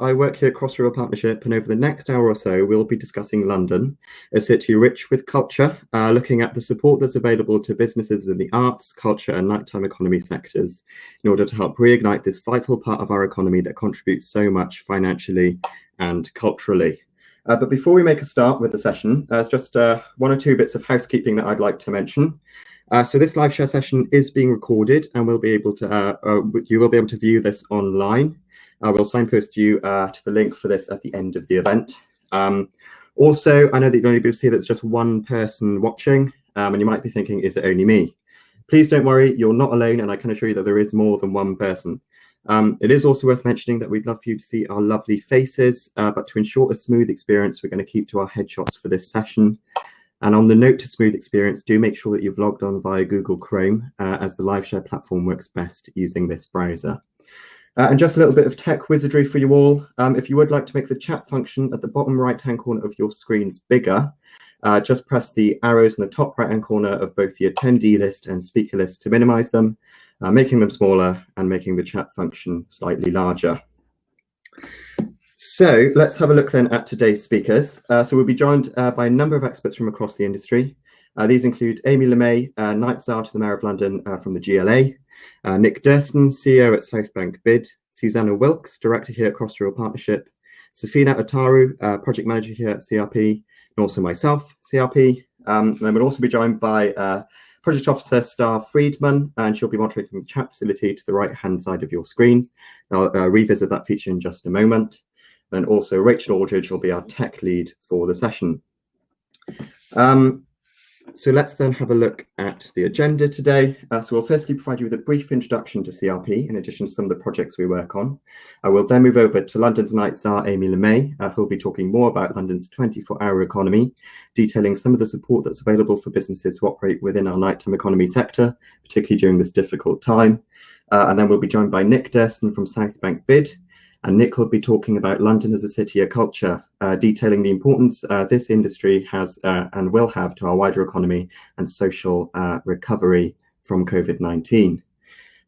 I work here at Cross River Partnership, and over the next hour or so, we'll be discussing London, a city rich with culture, looking at the support that's available to businesses within the arts, culture, and nighttime economy sectors in order to help reignite this vital part of our economy that contributes so much financially and culturally. But before we make a start with the session, there's just one or two bits of housekeeping that I'd like to mention. So this live share session is being recorded, and we'll be able to you will be able to view this online. We'll signpost you to the link for this at the end of the event. Also, I know that you'll only be able to see that it's just one person watching, and you might be thinking, is it only me? Please don't worry, you're not alone, and I can assure you that there is more than one person. It is also worth mentioning that we'd love for you to see our lovely faces, but to ensure a smooth experience, we're going to keep to our headshots for this session. And on the note to smooth experience, do make sure that you've logged on via Google Chrome, as the LiveShare platform works best using this browser. And just a little bit of tech wizardry for you all. If you would like to make the chat function at the bottom right-hand corner of your screens bigger, just press the arrows in the top right-hand corner of both the attendee list and speaker list to minimize them, making them smaller and making the chat function slightly larger. So let's have a look then at today's speakers. So we'll be joined by a number of experts from across the industry. These include Amy Lamé, Night Czar to the Mayor of London from the GLA, Nic Durston, CEO at Southbank BID, Susanna Wilkes, Director here at Cross River Partnership, Safina Ataru, Project Manager here at CRP, and also myself, CRP. And then we'll also be joined by Project Officer Star Friedman, and she'll be moderating the chat facility to the right-hand side of your screens. I'll revisit that feature in just a moment. Then also Rachel Aldridge will be our tech lead for the session. So let's then have a look at the agenda today. So we'll firstly provide you with a brief introduction to CRP, in addition to some of the projects we work on. We'll then move over to London's Night Czar, Amy Lamé, who'll be talking more about London's 24-hour economy, detailing some of the support that's available for businesses who operate within our nighttime economy sector, particularly during this difficult time. And then we'll be joined by Nic Durston from Southbank BID. And Nic will be talking about London as a city of culture, detailing the importance this industry has and will have to our wider economy and social recovery from COVID-19.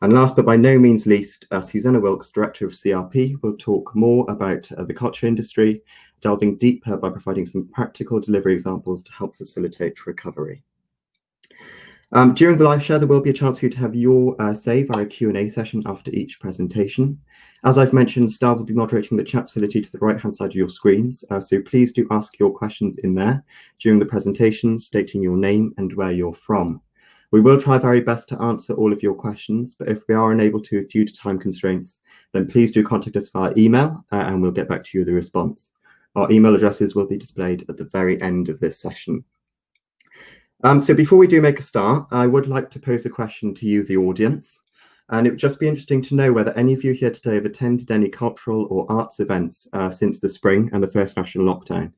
And last but by no means least, Susanna Wilkes, Director of CRP, will talk more about the culture industry, delving deeper by providing some practical delivery examples to help facilitate recovery. During the live share, there will be a chance for you to have your say via a Q&A session after each presentation. As I've mentioned, staff will be moderating the chat facility to the right-hand side of your screens, so please do ask your questions in there during the presentation, stating your name and where you're from. We will try very best to answer all of your questions, but if we are unable to due to time constraints, then please do contact us via email and we'll get back to you with a response. Our email addresses will be displayed at the very end of this session. So before we do make a start, I would like to pose a question to you, the audience. And it would just be interesting to know whether any of you here today have attended any cultural or arts events since the spring and the first national lockdown.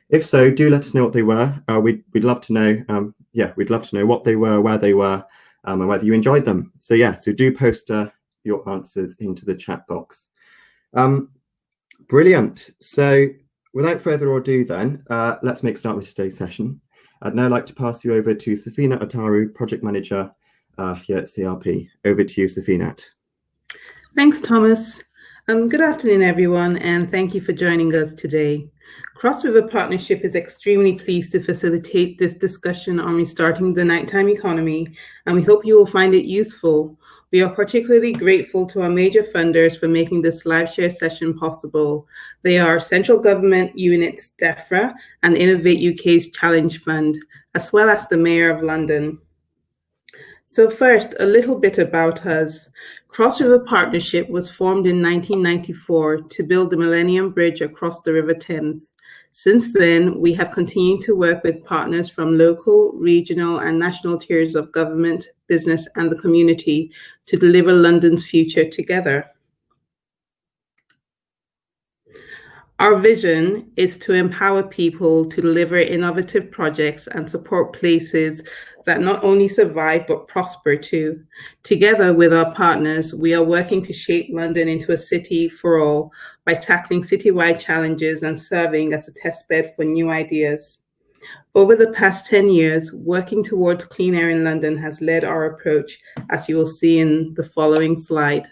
If so, do let us know what they were. We'd love to know. We'd love to know what they were, where they were, and whether you enjoyed them. So so do post your answers into the chat box. Brilliant. So without further ado, then let's make a start with today's session. I'd now like to pass you over to Safina Ataru, Project Manager here at CRP. Over to you, Safina. Thanks, Thomas. Good afternoon, everyone, and thank you for joining us today. Cross River Partnership is extremely pleased to facilitate this discussion on restarting the nighttime economy, and we hope you will find it useful. We are particularly grateful to our major funders for making this live share session possible. They are central government units DEFRA and Innovate UK's Challenge Fund, as well as the Mayor of London. So first, a little bit about us. Cross River Partnership was formed in 1994 to build the Millennium Bridge across the River Thames. Since then, we have continued to work with partners from local, regional, and national tiers of government, business, and the community to deliver London's future together. Our vision is to empower people to deliver innovative projects and support places that not only survive but prosper too. Together with our partners, we are working to shape London into a city for all by tackling citywide challenges and serving as a testbed for new ideas. Over the past 10 years, working towards clean air in London has led our approach, as you will see in the following slide.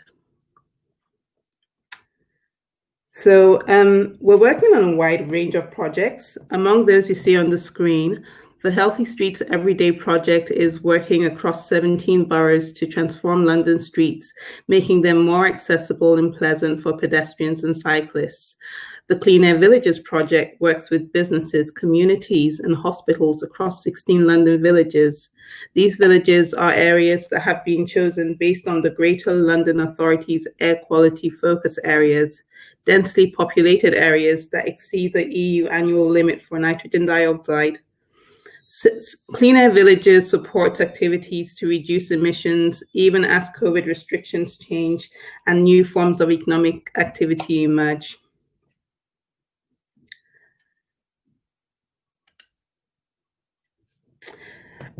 So we're working on a wide range of projects. Among those you see on the screen, the Healthy Streets Everyday project is working across 17 boroughs to transform London streets, making them more accessible and pleasant for pedestrians and cyclists. The Clean Air Villages project works with businesses, communities, and hospitals across 16 London villages. These villages are areas that have been chosen based on the Greater London Authority's air quality focus areas, densely populated areas that exceed the EU annual limit for nitrogen dioxide. Clean Air Villages supports activities to reduce emissions even as COVID restrictions change and new forms of economic activity emerge.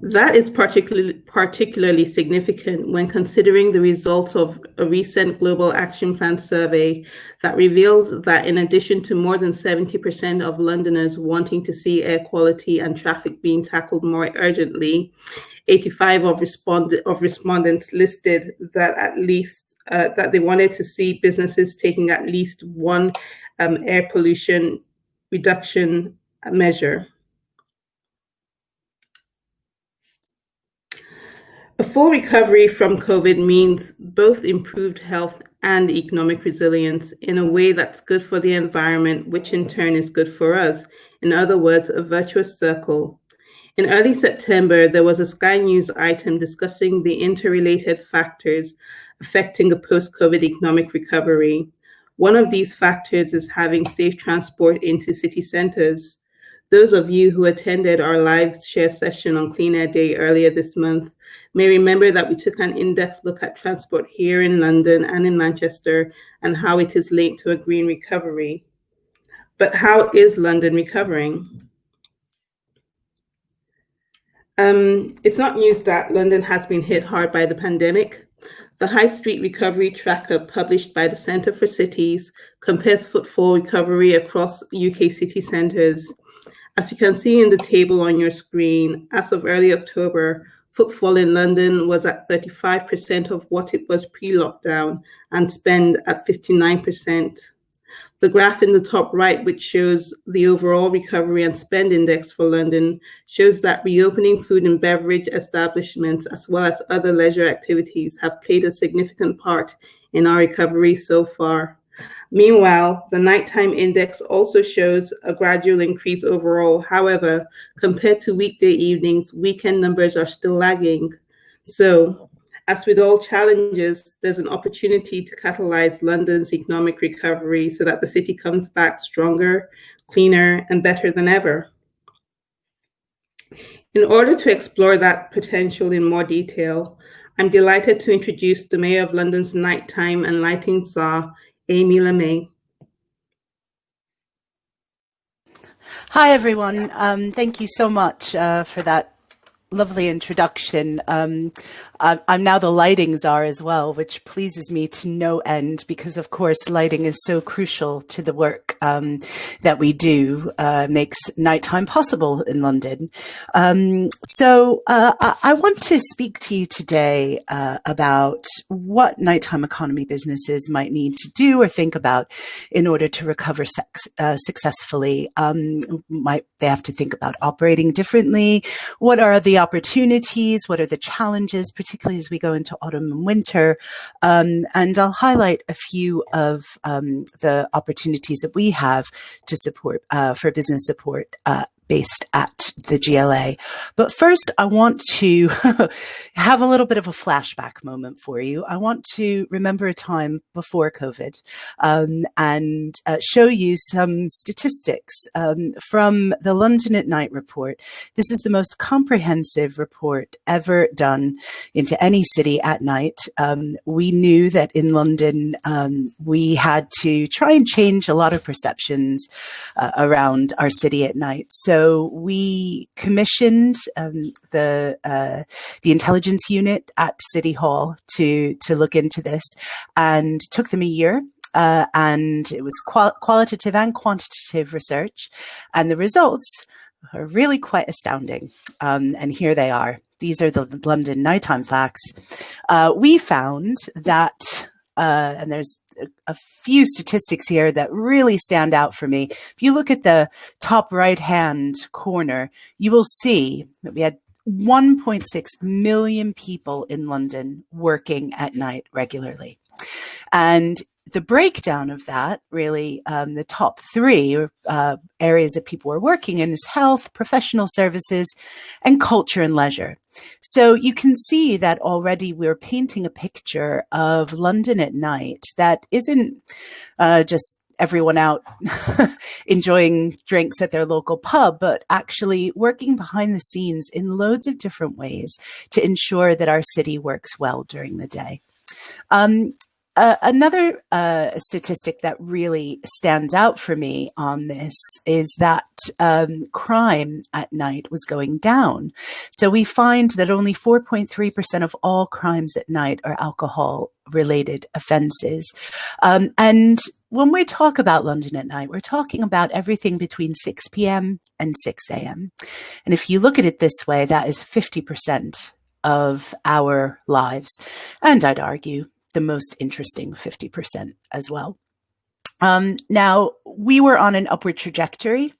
That is particularly significant when considering the results of a recent Global Action Plan survey that revealed that in addition to more than 70% of Londoners wanting to see air quality and traffic being tackled more urgently, 85% of respondents listed that at least that they wanted to see businesses taking at least one air pollution reduction measure. A full recovery from COVID means both improved health and economic resilience in a way that's good for the environment, which in turn is good for us. In other words, a virtuous circle. In early September, there was a Sky News item discussing the interrelated factors affecting a post-COVID economic recovery. One of these factors is having safe transport into city centres. Those of you who attended our LiveShare session on Clean Air Day earlier this month may remember that we took an in-depth look at transport here in London and in Manchester and how it is linked to a green recovery. But how is London recovering? It's not news that London has been hit hard by the pandemic. The High Street Recovery Tracker published by the Centre for Cities compares footfall recovery across UK city centres. As you can see in the table on your screen, as of early October, footfall in London was at 35% of what it was pre-lockdown and spend at 59%. The graph in the top right, which shows the overall recovery and spend index for London, shows that reopening food and beverage establishments as well as other leisure activities have played a significant part in our recovery so far. Meanwhile, the nighttime index also shows a gradual increase overall. However, compared to weekday evenings, weekend numbers are still lagging. So, as with all challenges, there's an opportunity to catalyze London's economic recovery so that the city comes back stronger, cleaner, and better than ever. In order to explore that potential in more detail, I'm delighted to introduce the Mayor of London's Nighttime and Lighting Czar, Amy Lamé. Hi, everyone. Thank you so much for that lovely introduction. I'm now the lighting czar as well, which pleases me to no end because, of course, lighting is so crucial to the work that we do, makes nighttime possible in London. So I want to speak to you today about what nighttime economy businesses might need to do or think about in order to recover successfully. Might they have to think about operating differently? What are the opportunities? What are the challenges, particularly as we go into autumn and winter? And I'll highlight a few of the opportunities that we have to support for business support based at the GLA. But first, I want to have a little bit of a flashback moment for you. I want to remember a time before COVID and show you some statistics from the London at Night report. This is the most comprehensive report ever done into any city at night. We knew that in London, we had to try and change a lot of perceptions around our city at night. So we commissioned the intelligence unit at City Hall to look into this, and took them a year. And it was qualitative and quantitative research, and the results are really quite astounding. And here they are. These are the London nighttime facts. We found that, and there's a few statistics here that really stand out for me. If you look at the top right-hand corner, you will see that we had 1.6 million people in London working at night regularly. And the breakdown of that, really, the top three areas that people are working in is health, professional services, and culture and leisure. So you can see that already we're painting a picture of London at night that isn't just everyone out enjoying drinks at their local pub, but actually working behind the scenes in loads of different ways to ensure that our city works well during the day. Another statistic that really stands out for me on this is that crime at night was going down. So we find that only 4.3% of all crimes at night are alcohol-related offences. And when we talk about London at night, we're talking about everything between 6 p.m. and 6 a.m. And if you look at it this way, that is 50% of our lives. And I'd argue the most interesting 50% as well. Now, we were on an upward trajectory.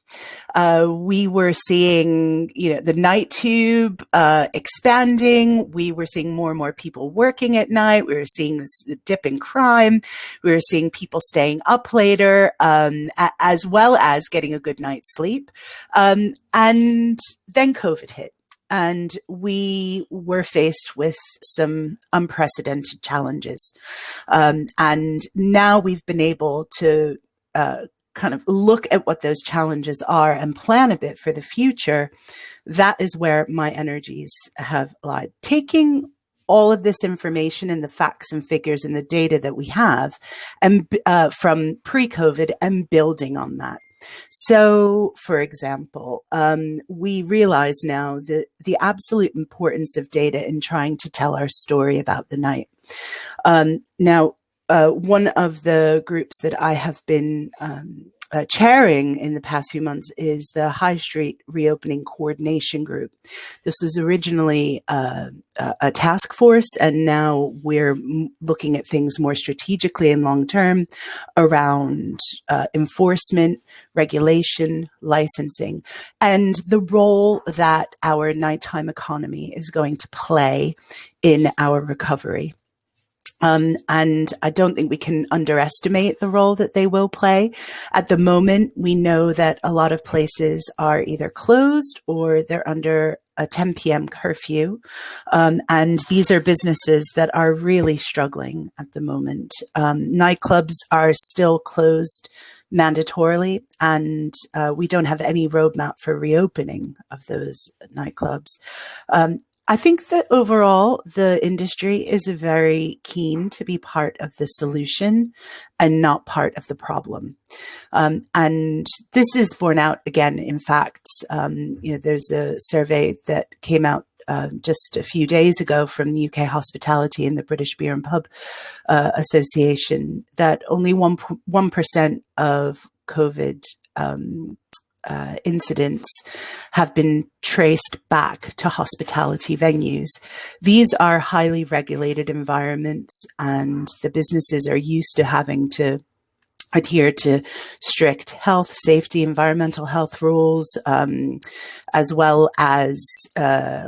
We were seeing, the night tube expanding. We were seeing more and more people working at night. We were seeing this dip in crime. We were seeing people staying up later, as well as getting a good night's sleep. And then COVID hit. And we were faced with some unprecedented challenges. And now we've been able to kind of look at what those challenges are and plan a bit for the future. That is where my energies have lied. Taking all of this information and the facts and figures and the data that we have and from pre-COVID and building on that. So, for example, we realize now the absolute importance of data in trying to tell our story about the night. Now, one of the groups that I have been chairing in the past few months is the High Street Reopening Coordination Group. This was originally a task force, and now we're looking at things more strategically and long-term around enforcement, regulation, licensing, and the role that our nighttime economy is going to play in our recovery. And I don't think we can underestimate the role that they will play. At the moment, we know that a lot of places are either closed or they're under a 10 p.m. curfew. And these are businesses that are really struggling at the moment. Nightclubs are still closed mandatorily, and we don't have any roadmap for reopening of those nightclubs. I think that overall, the industry is very keen to be part of the solution and not part of the problem. And this is borne out again, in fact, there's a survey that came out just a few days ago from the UK Hospitality and the British Beer and Pub Association that only 1% of COVID incidents have been traced back to hospitality venues. These are highly regulated environments, and the businesses are used to having to adhere to strict health, safety, environmental health rules, as well as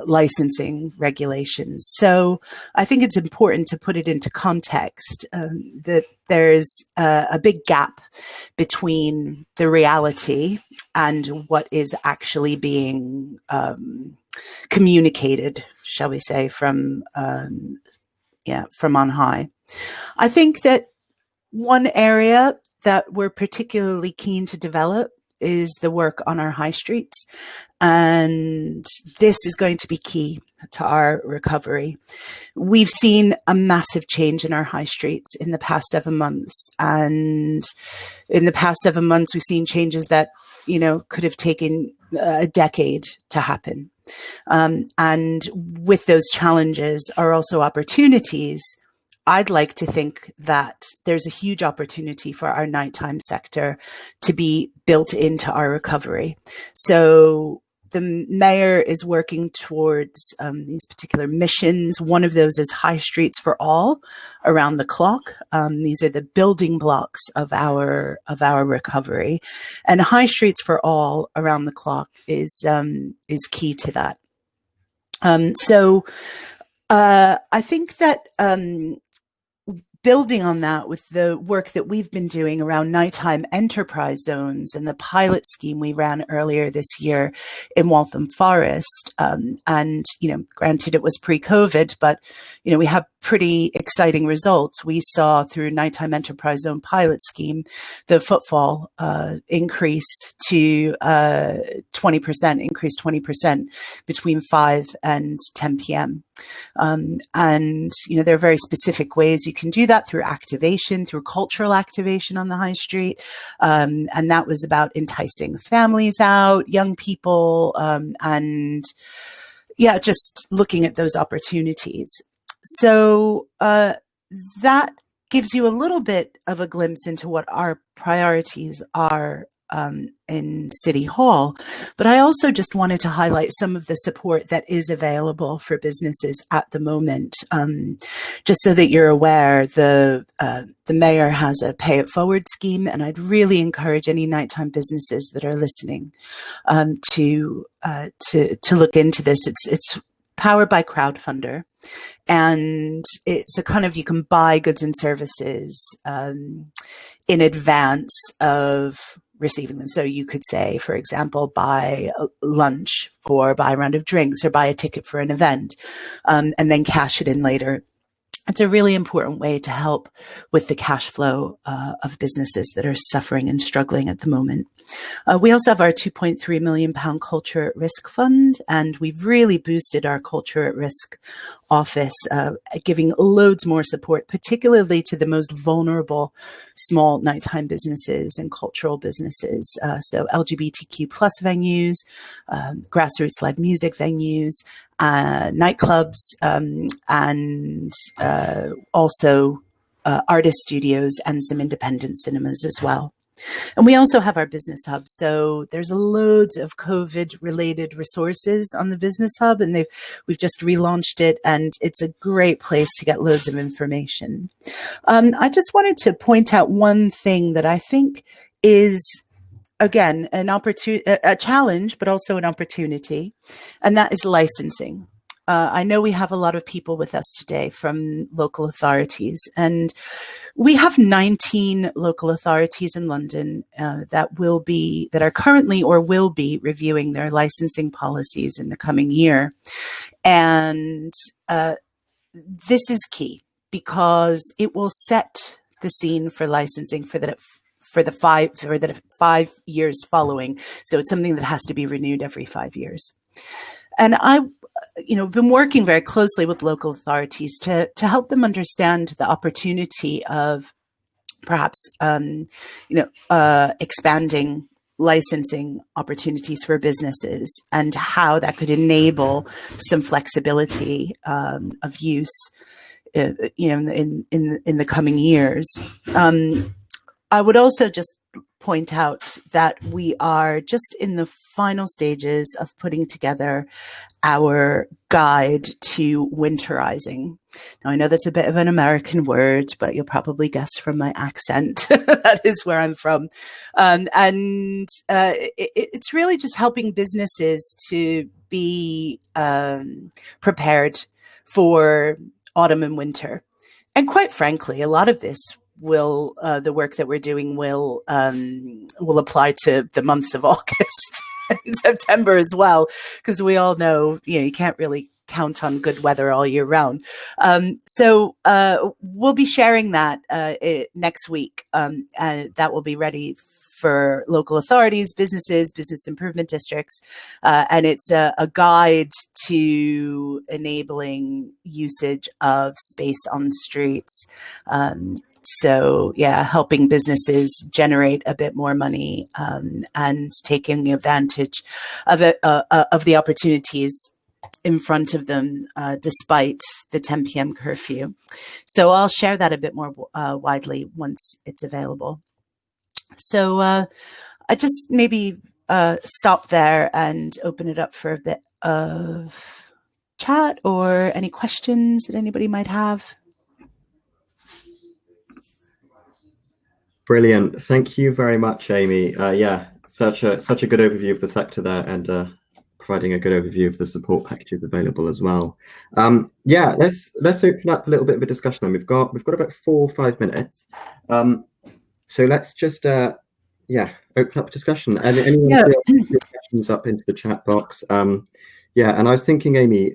licensing regulations. So I think it's important to put it into context that there's a big gap between the reality and what is actually being communicated, shall we say, from on high. I think that one area that we're particularly keen to develop is the work on our high streets. And this is going to be key to our recovery. We've seen a massive change in our high streets in the past 7 months. And in the past 7 months, we've seen changes that, could have taken a decade to happen. And with those challenges are also opportunities. I'd like to think that there's a huge opportunity for our nighttime sector to be built into our recovery. So the mayor is working towards these particular missions. One of those is High Streets for All around the clock. These are the building blocks of our recovery, and High Streets for All around the clock is key to that. So I think that building on that with the work that we've been doing around nighttime enterprise zones and the pilot scheme we ran earlier this year in Waltham Forest. And, granted it was pre-COVID, but, we have pretty exciting results. We saw through nighttime enterprise zone pilot scheme, the footfall increase to 20% between 5 and 10 p.m. And, there are very specific ways you can do that through activation, through cultural activation on the high street. And that was about enticing families out, young people, and just looking at those opportunities. So that gives you a little bit of a glimpse into what our priorities are in City Hall. But I also just wanted to highlight some of the support that is available for businesses at the moment. Just so that you're aware, the mayor has a pay it forward scheme, and I'd really encourage any nighttime businesses that are listening to look into this. It's powered by Crowdfunder, and it's a kind of, you can buy goods and services in advance of receiving them. So you could say, for example, buy a lunch or buy a round of drinks or buy a ticket for an event, and then cash it in later. It's a really important way to help with the cash flow of businesses that are suffering and struggling at the moment. We also have our £2.3 million Culture at Risk Fund, and we've really boosted our Culture at Risk office, giving loads more support, particularly to the most vulnerable small nighttime businesses and cultural businesses. So LGBTQ plus venues, grassroots live music venues, nightclubs, and also artist studios and some independent cinemas as well. And we also have our business hub. So there's loads of COVID related resources on the business hub, and we've just relaunched it, and it's a great place to get loads of information. I just wanted to point out one thing that I think is, again, a challenge, but also an opportunity, and that is licensing. I know we have a lot of people with us today from local authorities, and we have 19 local authorities in London that are currently or will be reviewing their licensing policies in the coming year. And this is key because it will set the scene for licensing for the 5 years following. So it's something that has to be renewed every 5 years. And I've been working very closely with local authorities to help them understand the opportunity of perhaps, expanding licensing opportunities for businesses and how that could enable some flexibility of use, in the coming years. I would also just point out that we are just in the final stages of putting together our guide to winterizing. Now, I know that's a bit of an American word, but you'll probably guess from my accent that is where I'm from. It's really just helping businesses to be prepared for autumn and winter. And quite frankly, a lot of this the work that we're doing will apply to the months of August and September as well, because we all know, you can't really count on good weather all year round. So we'll be sharing that next week, and that will be ready for local authorities, businesses, business improvement districts, and it's a guide to enabling usage of space on streets. So helping businesses generate a bit more money, and taking advantage of the opportunities in front of them, despite the 10 p.m. curfew. So I'll share that a bit more widely once it's available. So I just maybe stop there and open it up for a bit of chat or any questions that anybody might have. Brilliant. Thank you very much, Amy. Yeah, such a good overview of the sector there, and providing a good overview of the support packages available as well. Yeah, let's open up a little bit of a discussion then. We've got about 4 or 5 minutes. So let's just yeah, open up a discussion. And anyone feel your questions up into the chat box. Yeah, and I was thinking, Amy,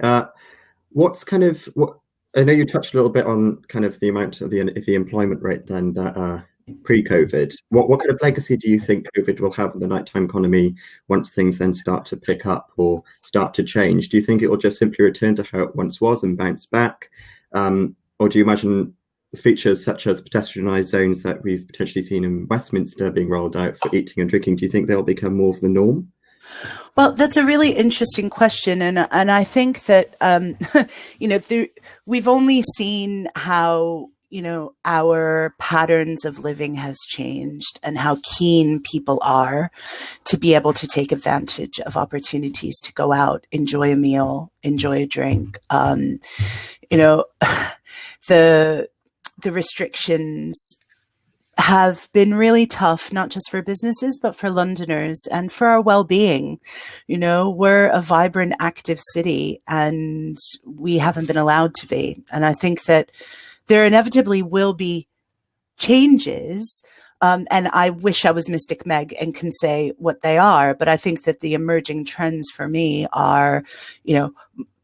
what's kind of what I know you touched a little bit on kind of the amount of the employment rate then that pre-COVID. What kind of legacy do you think COVID will have in the nighttime economy once things then start to pick up or start to change? Do you think it will just simply return to how it once was and bounce back? Or do you imagine features such as pedestrianised zones that we've potentially seen in Westminster being rolled out for eating and drinking, do you think they'll become more of the norm? Well, that's a really interesting question. And I think that, you know, we've only seen how, you know, our patterns of living has changed and how keen people are to be able to take advantage of opportunities to go out, enjoy a meal, enjoy a drink. You know, the restrictions have been really tough, not just for businesses, but for Londoners and for our well-being. You know, we're a vibrant, active city and we haven't been allowed to be. And I think that there inevitably will be changes. And I wish I was Mystic Meg and can say what they are, but I think that the emerging trends for me are, you know,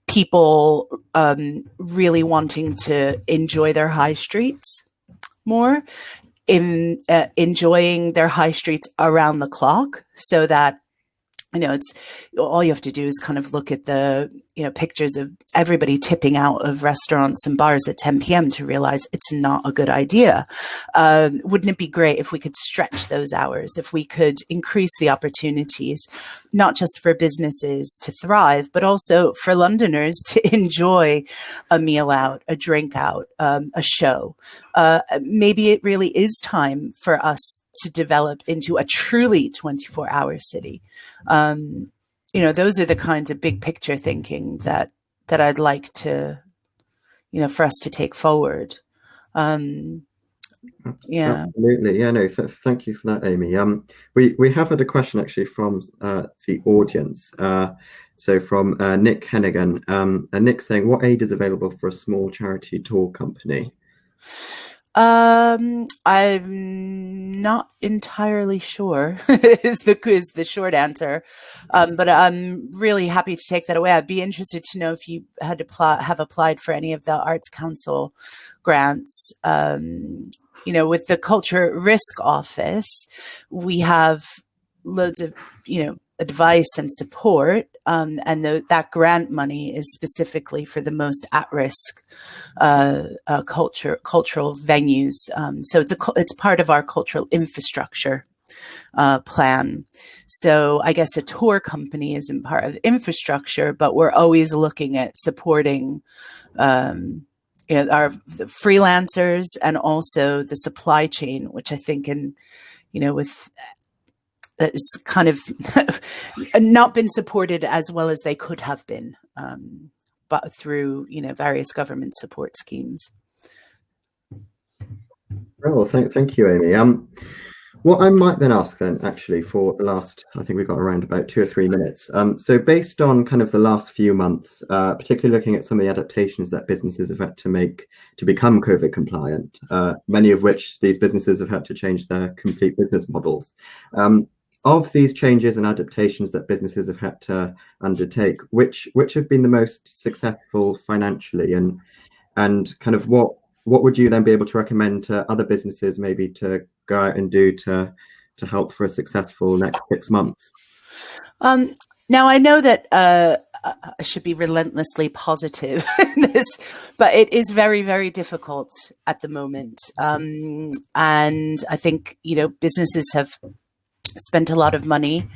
people really wanting to enjoy their high streets more, enjoying their high streets around the clock, so that, you know, it's all you have to do is kind of look at the, you know, pictures of everybody tipping out of restaurants and bars at 10 p.m. to realize it's not a good idea. Wouldn't it be great if we could stretch those hours, if we could increase the opportunities, not just for businesses to thrive, but also for Londoners to enjoy a meal out, a drink out, a show. Maybe it really is time for us to develop into a truly 24-hour city. You know, those are the kinds of big picture thinking that I'd like to, you know, for us to take forward. Yeah, absolutely. Yeah, no, thank you for that, Amy. We have had a question actually from the audience. So from Nick Hennigan, and Nick saying, what aid is available for a small charity tour company? I'm not entirely sure is the short answer, but I'm really happy to take that away. I'd be interested to know if you had have applied for any of the Arts Council grants. You know, with the Culture Risk Office, we have loads of, you know, advice and support, and that grant money is specifically for the most at-risk cultural venues. So it's part of our cultural infrastructure plan. So I guess a tour company isn't part of infrastructure, but we're always looking at supporting you know, our freelancers and also the supply chain, which I think you know, with that's kind of not been supported as well as they could have been, but through, you know, various government support schemes. Well, thank you, Amy. What I might then ask then, actually, for the last, I think we've got around about 2 or 3 minutes. So based on kind of the last few months, particularly looking at some of the adaptations that businesses have had to make to become COVID compliant, many of which these businesses have had to change their complete business models. Of these changes and adaptations that businesses have had to undertake, which have been the most successful financially, and kind of what would you then be able to recommend to other businesses maybe to go out and do to help for a successful next 6 months? Now, I know that I should be relentlessly positive in this, but it is very, very difficult at the moment. And I think, you know, businesses have spent a lot of money.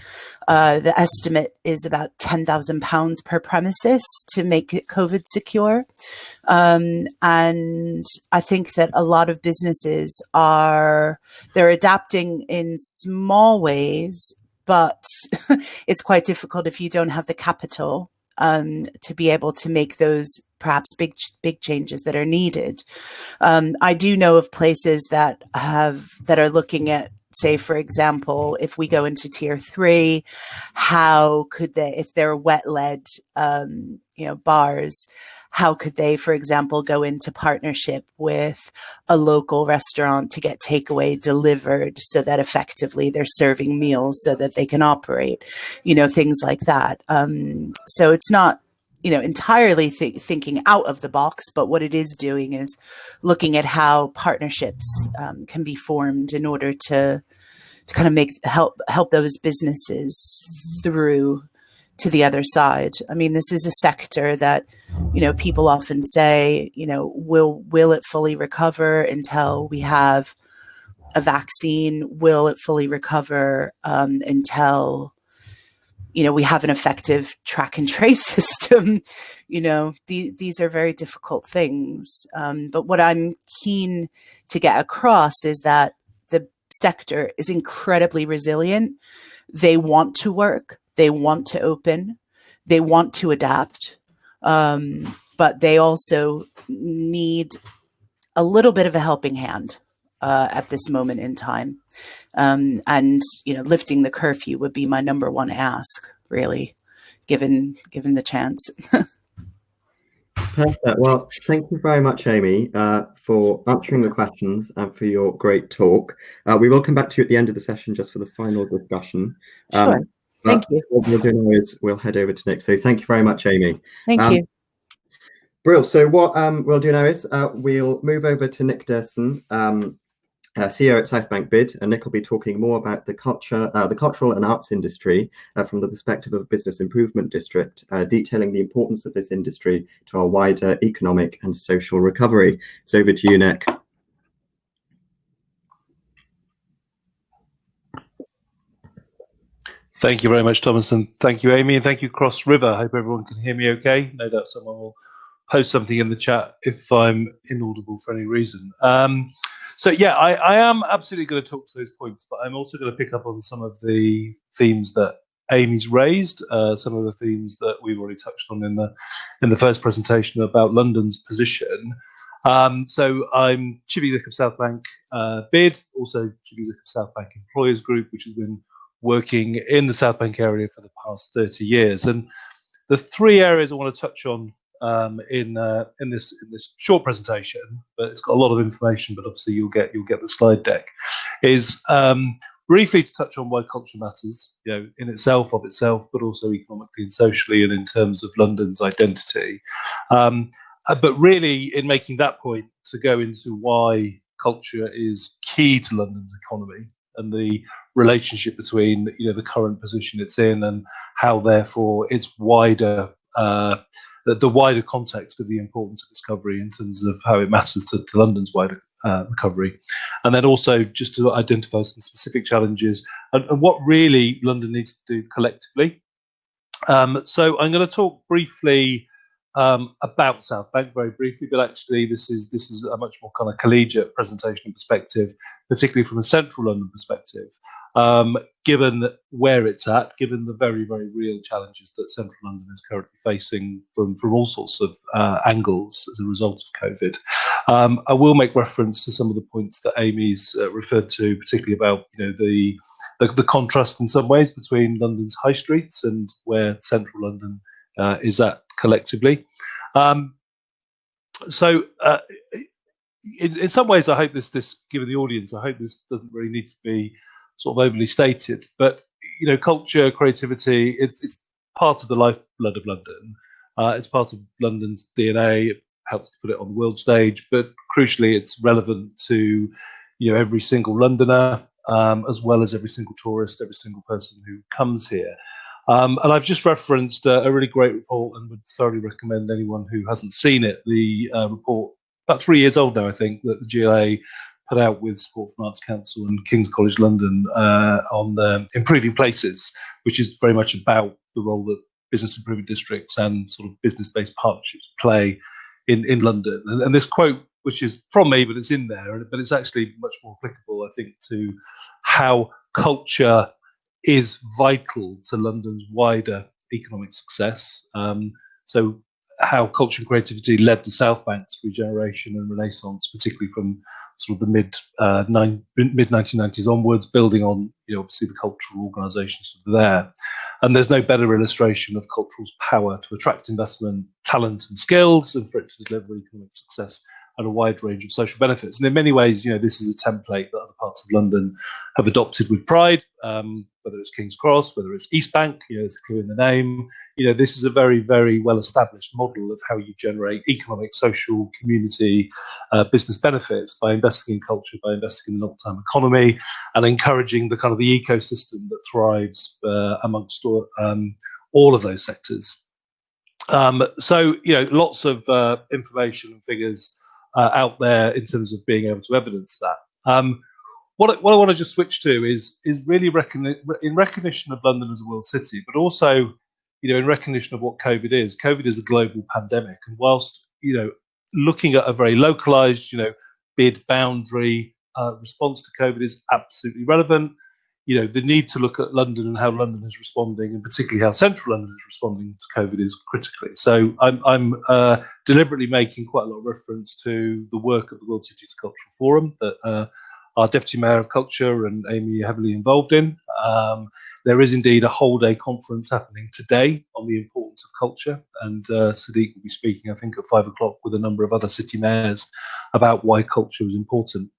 The estimate is about £10,000 per premises to make it COVID secure. And I think that a lot of businesses they're adapting in small ways, but it's quite difficult if you don't have the capital to be able to make those perhaps big changes that are needed. I do know of places that are looking at, say, for example, if we go into tier 3, how could they, if they're wet-led, bars, how could they, for example, go into partnership with a local restaurant to get takeaway delivered so that effectively they're serving meals so that they can operate, things like that. So it's not, entirely thinking out of the box, but what it is doing is looking at how partnerships can be formed in order to kind of help those businesses through to the other side. I mean, this is a sector that, people often say, will it fully recover until we have a vaccine? Will it fully recover until, we have an effective track and trace system? These are very difficult things. But what I'm keen to get across is that the sector is incredibly resilient. They want to work. They want to open. They want to adapt. But they also need a little bit of a helping hand at this moment in time. And lifting the curfew would be my number one ask, really, given the chance. Perfect. Well, thank you very much, Amy, for answering the questions and for your great talk. We will come back to you at the end of the session just for the final discussion. Sure. Thank you. What we'll do now is we'll head over to Nic. So thank you very much, Amy. Thank you. Brilliant. So what we'll do now is we'll move over to Nic Durston, CEO at Southbank Bid, and Nic will be talking more about the cultural and arts industry from the perspective of a business improvement district, detailing the importance of this industry to our wider economic and social recovery. So over to you, Nic. Thank you very much, Thomas, and thank you, Amy, and thank you, Cross River. I hope everyone can hear me okay. No doubt someone will post something in the chat if I'm inaudible for any reason. So yeah, I am absolutely going to talk to those points, but I'm also going to pick up on some of the themes that Amy's raised, some of the themes that we've already touched on in the first presentation about London's position. So I'm Chief Executive of Southbank Bid, also Chief Executive of Southbank Employers Group, which has been working in the Southbank area for the past 30 years. And the three areas I want to touch on in this short presentation, but it's got a lot of information, but obviously you'll get the slide deck, is briefly to touch on why culture matters, in itself, but also economically and socially, and in terms of London's identity. But really, in making that point, to go into why culture is key to London's economy and the relationship between the current position it's in and how therefore its wider the wider context of the importance of discovery in terms of how it matters to London's wider recovery, and then also just to identify some specific challenges and what really London needs to do collectively. So I'm going to talk briefly about Southbank, very briefly, but actually this is a much more kind of collegiate presentation perspective, particularly from a central London perspective, given where it's at, given the very, very real challenges that central London is currently facing from all sorts of angles as a result of COVID. I will make reference to some of the points that Amy's referred to, particularly about the contrast in some ways between London's high streets and where central London is at collectively. So in some ways, I hope this, given the audience, I hope this doesn't really need to be sort of overly stated, but culture, creativity, it's part of the lifeblood of London. It's part of London's DNA. It helps to put it on the world stage, but crucially, it's relevant to every single Londoner, as well as every single tourist, every single person who comes here. And I've just referenced a really great report and would thoroughly recommend anyone who hasn't seen it. The report, about 3 years old now, I think, that the GLA put out with support from Arts Council and King's College London on improving places, which is very much about the role that business improvement districts and sort of business-based partnerships play in London. And this quote, which is from me, but it's in there, but it's actually much more applicable, I think, to how culture is vital to London's wider economic success. So how culture and creativity led the South Bank's regeneration and renaissance, particularly from sort of the mid 1990s onwards, building on obviously the cultural organisations that were there. And there's no better illustration of cultural's power to attract investment, talent, and skills, and for it to deliver economic success and a wide range of social benefits. And in many ways, this is a template that other parts of London have adopted with pride, whether it's King's Cross, whether it's East Bank, it's clear in the name. This is a very, very well-established model of how you generate economic, social, community, business benefits by investing in culture, by investing in the long-term economy, and encouraging the kind of the ecosystem that thrives amongst all of those sectors. So, lots of information and figures out there in terms of being able to evidence that. What I want to just switch to is really in recognition of London as a world city, but also, in recognition of what COVID is. COVID is a global pandemic, and whilst looking at a very localized, bid boundary response to COVID is absolutely relevant. The need to look at London and how London is responding, and particularly how central London is responding to COVID, is critically. So I'm deliberately making quite a lot of reference to the work of the World Cities Cultural Forum that our Deputy Mayor of Culture and Amy are heavily involved in. There is indeed a whole-day conference happening today on the importance of culture, and Sadiq will be speaking, I think, at 5 o'clock with a number of other city mayors about why culture is important.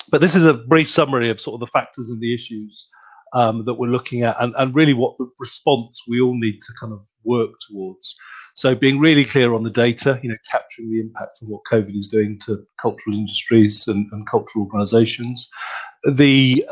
But this is a brief summary of sort of the factors and the issues that we're looking at, and really what the response we all need to kind of work towards. So being really clear on the data, capturing the impact of what COVID is doing to cultural industries and cultural organisations. The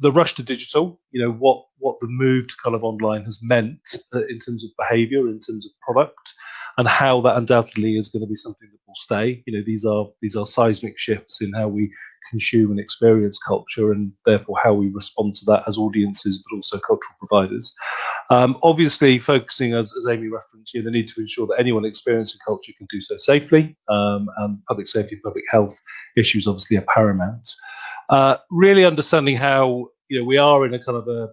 rush to digital, what the move to kind of online has meant in terms of behaviour, in terms of product, and how that undoubtedly is going to be something that will stay. These are seismic shifts in how we consume and experience culture, and therefore how we respond to that as audiences, but also cultural providers. Obviously, focusing, as Amy referenced, the need to ensure that anyone experiencing culture can do so safely, and public safety, public health issues obviously are paramount. Really understanding how we are in a kind of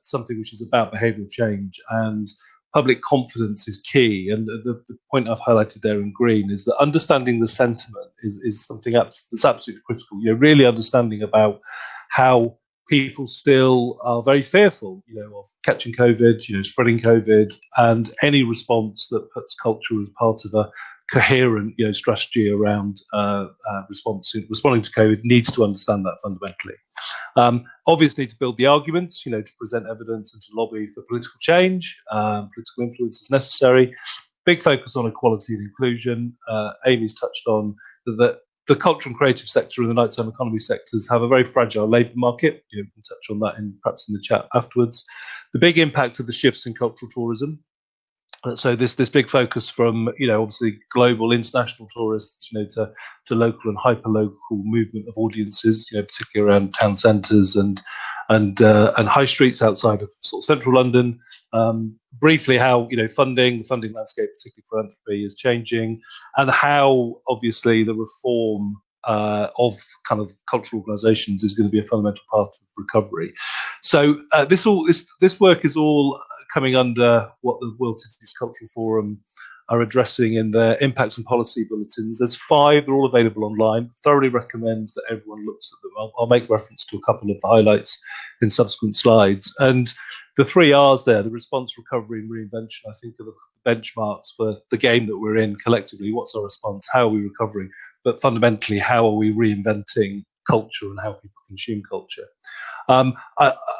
something which is about behavioural change, and public confidence is key. And the point I've highlighted there in green is that understanding the sentiment is something that's absolutely critical. Really understanding about how people still are very fearful, of catching COVID, spreading COVID, and any response that puts culture as part of a coherent, strategy around responding to COVID needs to understand that fundamentally. Obviously, to build the arguments, to present evidence and to lobby for political change, political influence is necessary. Big focus on equality and inclusion. Amy's touched on that the culture and creative sector and the nighttime economy sectors have a very fragile labour market. We can touch on that perhaps in the chat afterwards. The big impact of the shifts in cultural tourism. So this big focus from obviously global international tourists to local and hyper local movement of audiences, particularly around town centres and high streets outside of sort of central London. Briefly, how the funding landscape, particularly philanthropy, is changing, and how obviously the reform of kind of cultural organisations is going to be a fundamental part of recovery. So this work is all coming under what the World Cities Cultural Forum are addressing in their impact and policy bulletins. There's 5, they're all available online. Thoroughly recommend that everyone looks at them. I'll make reference to a couple of the highlights in subsequent slides. And the 3 R's there, the response, recovery, and reinvention, I think are the benchmarks for the game that we're in collectively. What's our response? How are we recovering? But fundamentally, how are we reinventing culture and how people consume culture? I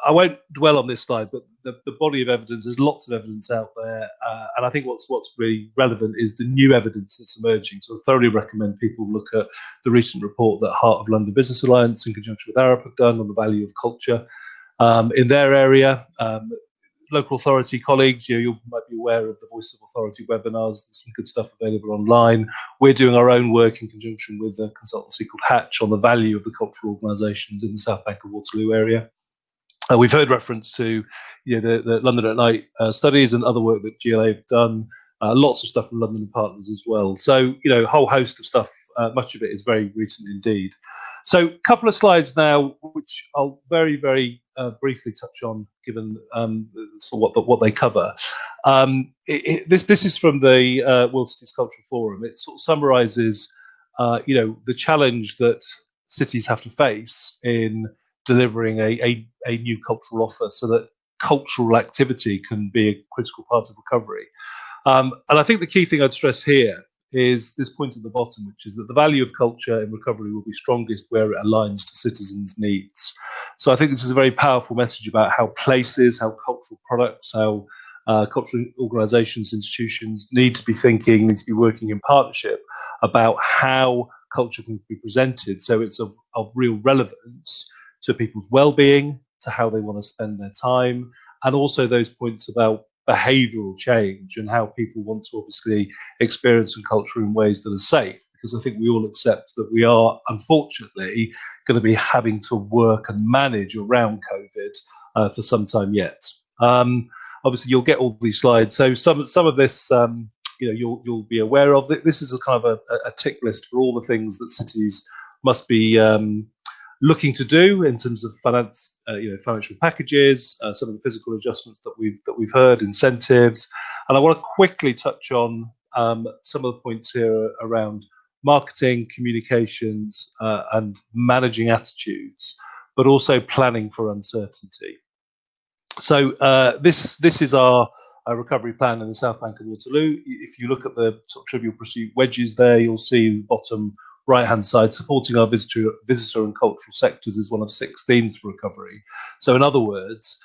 won't dwell on this slide, but the body of evidence, there's lots of evidence out there, and I think what's really relevant is the new evidence that's emerging. So I thoroughly recommend people look at the recent report that Heart of London Business Alliance in conjunction with Arab have done on the value of culture in their area. Local authority colleagues, you might be aware of the Voice of Authority webinars. There's some good stuff available online. We're doing our own work in conjunction with a consultancy called Hatch on the value of the cultural organisations in the South Bank of Waterloo area. We've heard reference to the London at Night studies and other work that GLA have done. Lots of stuff from London and Partners as well. So a whole host of stuff. Much of it is very recent indeed. So a couple of slides now, which I'll very, very briefly touch on, given what they cover. This is from the World Cities Cultural Forum. It sort of summarises, the challenge that cities have to face in delivering a new cultural offer, so that cultural activity can be a critical part of recovery. And I think the key thing I'd stress here is this point at the bottom, which is that the value of culture in recovery will be strongest where it aligns to citizens' needs. So I think this is a very powerful message about how places, how cultural products, how cultural organisations, institutions need to be thinking, need to be working in partnership about how culture can be presented, so it's of real relevance to people's well-being, to how they want to spend their time, and also those points about behavioural change and how people want to obviously experience culture in ways that are safe, because I think we all accept that we are unfortunately going to be having to work and manage around COVID for some time yet. Obviously you'll get all these slides, so some of this you'll be aware of. This is a kind of a tick list for all the things that cities must be looking to do in terms of financial packages, some of the physical adjustments that we've heard, incentives, and I want to quickly touch on some of the points here around marketing, communications, and managing attitudes, but also planning for uncertainty. So this is our recovery plan in the South Bank of Waterloo. If you look at the sort of trivial pursuit wedges there, you'll see the bottom right-hand side, supporting our visitor and cultural sectors is one of 6 themes for recovery. So in other words,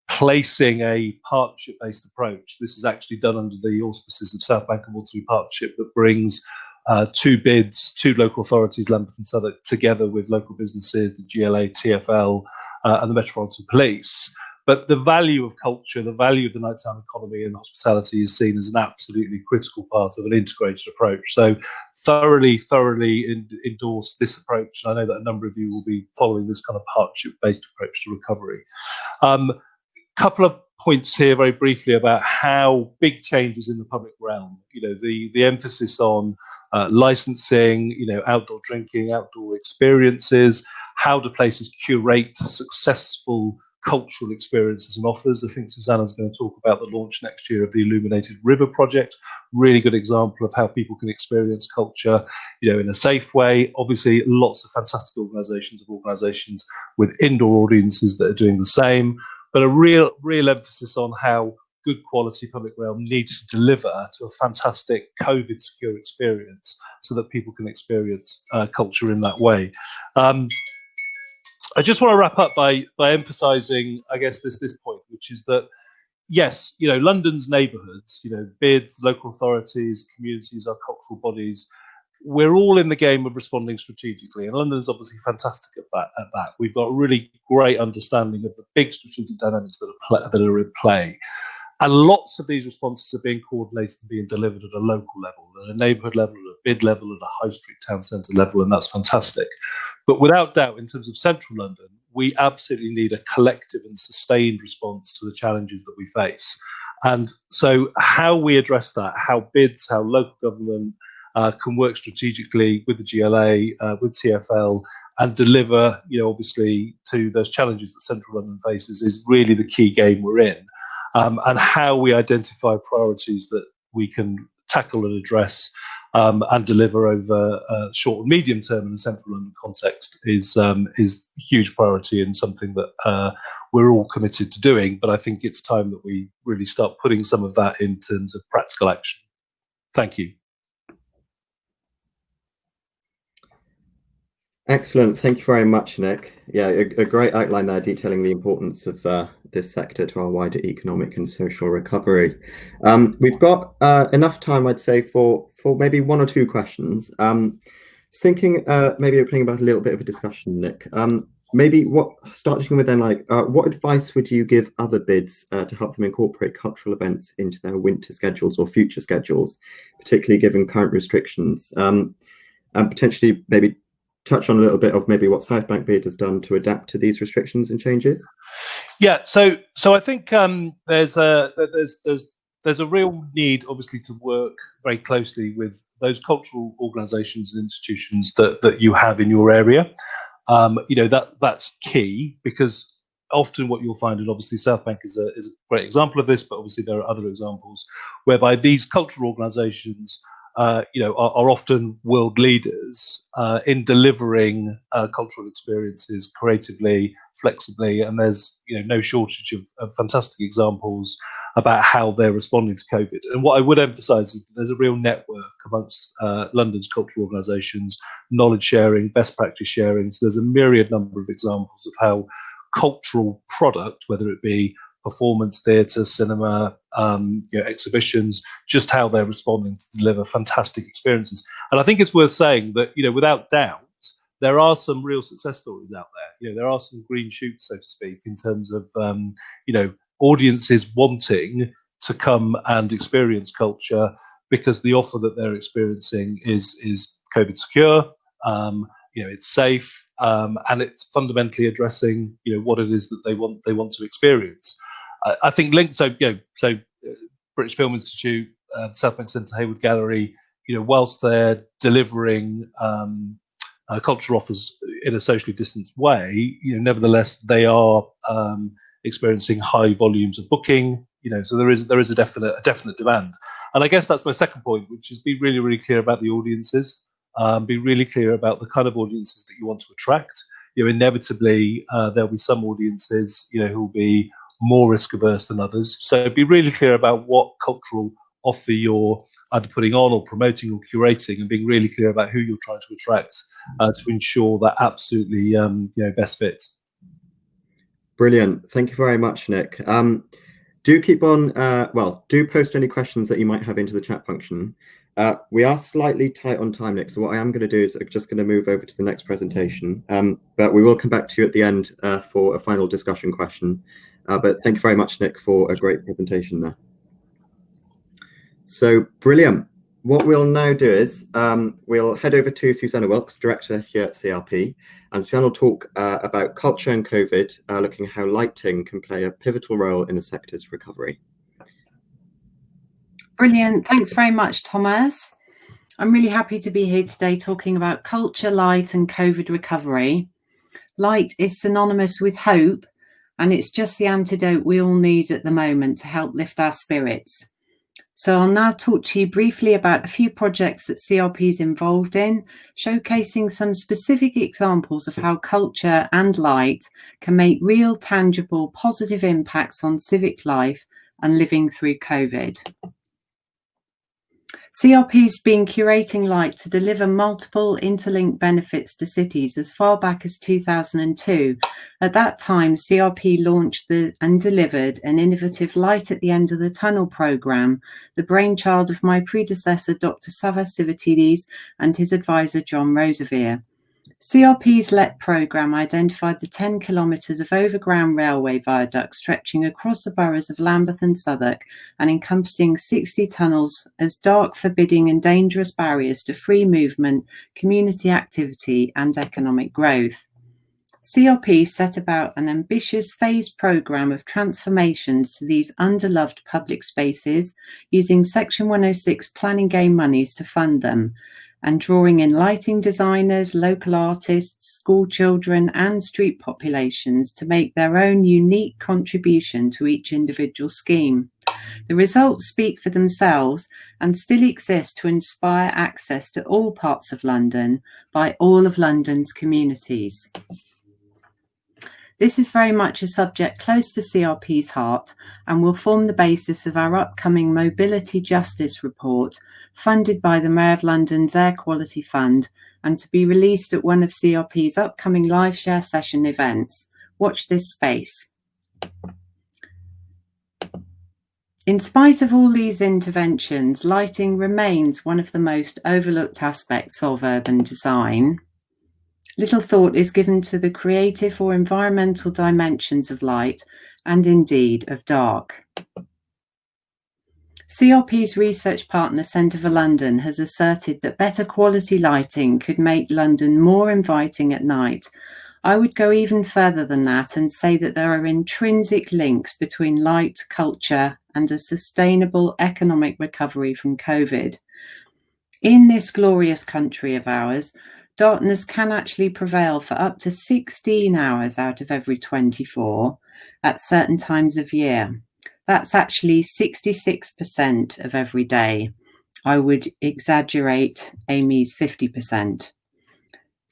placing a partnership-based approach. This is actually done under the auspices of South Bank and Waterloo Partnership that brings 2 bids, 2 local authorities, Lambeth and Southwark, together with local businesses, the GLA, TfL, and the Metropolitan Police. But the value of culture, the value of the nighttime economy and hospitality is seen as an absolutely critical part of an integrated approach. So thoroughly endorse this approach. And I know that a number of you will be following this kind of partnership-based approach to recovery. Couple of points here very briefly about how big changes in the public realm, the emphasis on licensing, outdoor drinking, outdoor experiences, how do places curate successful cultural experiences and offers. I think Susanna's going to talk about the launch next year of the Illuminated River project. Really good example of how people can experience culture, in a safe way. Obviously, lots of fantastic organisations with indoor audiences that are doing the same, but a real emphasis on how good quality public realm needs to deliver to a fantastic COVID secure experience so that people can experience culture in that way. I just want to wrap up by emphasising, I guess, this point, which is that, yes, London's neighbourhoods, bids, local authorities, communities, our cultural bodies, we're all in the game of responding strategically, and London's obviously fantastic at that. We've got a really great understanding of the big strategic dynamics that are in play. And lots of these responses are being coordinated and being delivered at a local level, at a neighbourhood level, at a bid level, at a high street town centre level, and that's fantastic. But without doubt, in terms of central London, we absolutely need a collective and sustained response to the challenges that we face. And so how we address that, how bids, how local government can work strategically with the GLA, with TfL, and deliver, obviously, to those challenges that central London faces is really the key game we're in. And how we identify priorities that we can tackle and address and deliver over short and medium term in the central London context is huge priority and something that we're all committed to doing. But I think it's time that we really start putting some of that in terms of practical action. Thank you. Excellent. Thank you very much, Nic. Yeah, a great outline there detailing the importance of this sector to our wider economic and social recovery. We've got enough time, I'd say, for maybe 1 or 2 questions. Thinking maybe opening about a little bit of a discussion, Nic. Maybe starting with then, what advice would you give other bids to help them incorporate cultural events into their winter schedules or future schedules, particularly given current restrictions, and potentially maybe touch on a little bit of maybe what South Bank Bid has done to adapt to these restrictions and changes? Yeah, so I think there's there's a real need, obviously, to work very closely with those cultural organisations and institutions that you have in your area. That's key, because often what you'll find, and obviously South Bank is a great example of this, but obviously there are other examples whereby these cultural organisations are often world leaders in delivering cultural experiences creatively, flexibly, and there's no shortage of fantastic examples about how they're responding to COVID. And what I would emphasise is that there's a real network amongst London's cultural organisations, knowledge sharing, best practice sharing. So there's a myriad number of examples of how cultural product, whether it be performance, theatre, cinema, exhibitions, just how they're responding to deliver fantastic experiences. And I think it's worth saying that, without doubt, there are some real success stories out there. There are some green shoots, so to speak, in terms of, audiences wanting to come and experience culture because the offer that they're experiencing is COVID secure, it's safe, and it's fundamentally addressing what it is that they want to experience. I think linked, so British Film Institute, South Bank Centre, Hayward Gallery, whilst they're delivering cultural offers in a socially distanced way, nevertheless they are experiencing high volumes of booking. So there is a definite demand. And I guess that's my second point, which is be really, really clear about the audiences. Be really clear about the kind of audiences that you want to attract. Inevitably there'll be some audiences who will be more risk averse than others. So be really clear about what cultural offer you're either putting on or promoting or curating, and being really clear about who you're trying to attract to ensure that absolutely best fits. Brilliant. Thank you very much, Nic. Do keep on, do post any questions that you might have into the chat function. We are slightly tight on time, Nic, so what I am going to do is just going to move over to the next presentation, but we will come back to you at the end for a final discussion question. But thank you very much, Nic, for a great presentation there. So, brilliant. What we'll now do is we'll head over to Susanna Wilkes, Director here at CRP, and Susanna will talk about culture and COVID, looking at how lighting can play a pivotal role in the sector's recovery. Brilliant. Thanks very much, Thomas. I'm really happy to be here today talking about culture, light and COVID recovery. Light is synonymous with hope, and it's just the antidote we all need at the moment to help lift our spirits. So I'll now talk to you briefly about a few projects that CRP is involved in, showcasing some specific examples of how culture and light can make real, tangible, positive impacts on civic life and living through COVID. CRP's been curating light to deliver multiple interlinked benefits to cities as far back as 2002. At that time, CRP launched and delivered an innovative Light at the End of the Tunnel programme, the brainchild of my predecessor, Dr. Savas Sivitidis, and his advisor, John Roseveare. CRP's LET programme identified the 10 kilometres of overground railway viaducts stretching across the boroughs of Lambeth and Southwark and encompassing 60 tunnels as dark, forbidding and dangerous barriers to free movement, community activity and economic growth. CRP set about an ambitious phased programme of transformations to these underloved public spaces, using Section 106 planning game monies to fund them, and drawing in lighting designers, local artists, school children and street populations to make their own unique contribution to each individual scheme. The results speak for themselves and still exist to inspire access to all parts of London by all of London's communities. This is very much a subject close to CRP's heart and will form the basis of our upcoming Mobility Justice report, funded by the Mayor of London's Air Quality Fund, and to be released at one of CRP's upcoming LiveShare session events. Watch this space. In spite of all these interventions, lighting remains one of the most overlooked aspects of urban design. Little thought is given to the creative or environmental dimensions of light, and indeed of dark. CRP's research partner Centre for London has asserted that better quality lighting could make London more inviting at night. I would go even further than that and say that there are intrinsic links between light, culture and a sustainable economic recovery from COVID. In this glorious country of ours, darkness can actually prevail for up to 16 hours out of every 24 at certain times of year. That's actually 66% of every day. I would exaggerate Amy's 50%.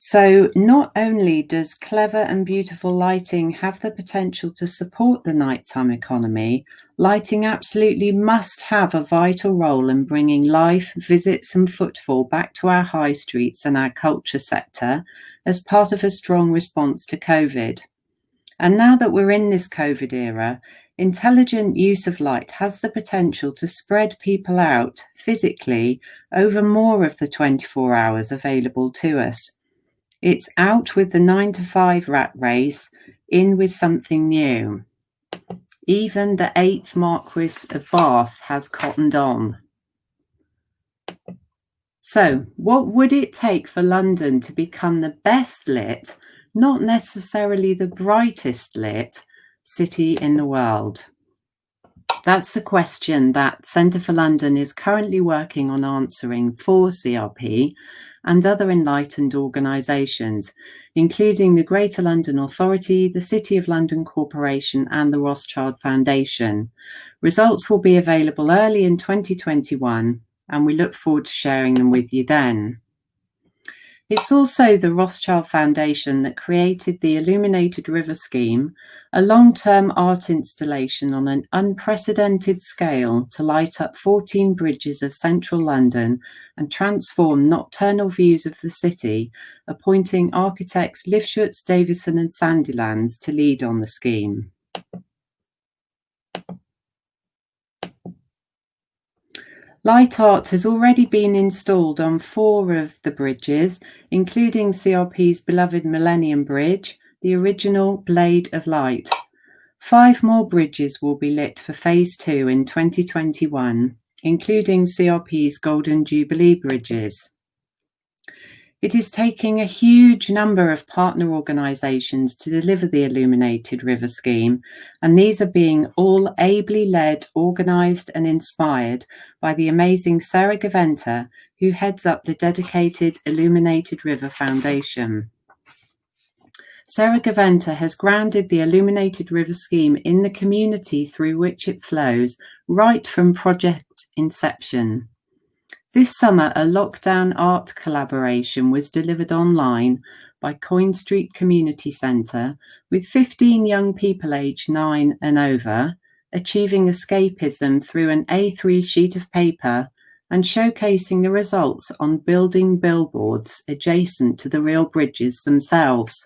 So not only does clever and beautiful lighting have the potential to support the nighttime economy, lighting absolutely must have a vital role in bringing life, visits and footfall back to our high streets and our culture sector as part of a strong response to COVID. And now that we're in this COVID era, intelligent use of light has the potential to spread people out physically over more of the 24 hours available to us. It's out with the 9-to-5 rat race, in with something new. Even the 8th Marquis of Bath has cottoned on. So, what would it take for London to become the best lit, not necessarily the brightest lit, city in the world? That's the question that Centre for London is currently working on answering for CRP and other enlightened organisations, including the Greater London Authority, the City of London Corporation and the Rothschild Foundation. Results will be available early in 2021, and we look forward to sharing them with you then. It's also the Rothschild Foundation that created the Illuminated River Scheme, a long-term art installation on an unprecedented scale to light up 14 bridges of central London and transform nocturnal views of the city, appointing architects Lifschutz, Davison and Sandilands to lead on the scheme. Light art has already been installed on 4 of the bridges, including CRP's beloved Millennium Bridge, the original Blade of Light. 5 more bridges will be lit for Phase 2 in 2021, including CRP's Golden Jubilee bridges. It is taking a huge number of partner organisations to deliver the Illuminated River Scheme, and these are being all ably led, organised and inspired by the amazing Sarah Gaventa, who heads up the dedicated Illuminated River Foundation. Sarah Gaventa has grounded the Illuminated River Scheme in the community through which it flows, right from project inception. This summer, a lockdown art collaboration was delivered online by Coin Street Community Centre with 15 young people aged 9 and over, achieving escapism through an A3 sheet of paper and showcasing the results on building billboards adjacent to the real bridges themselves.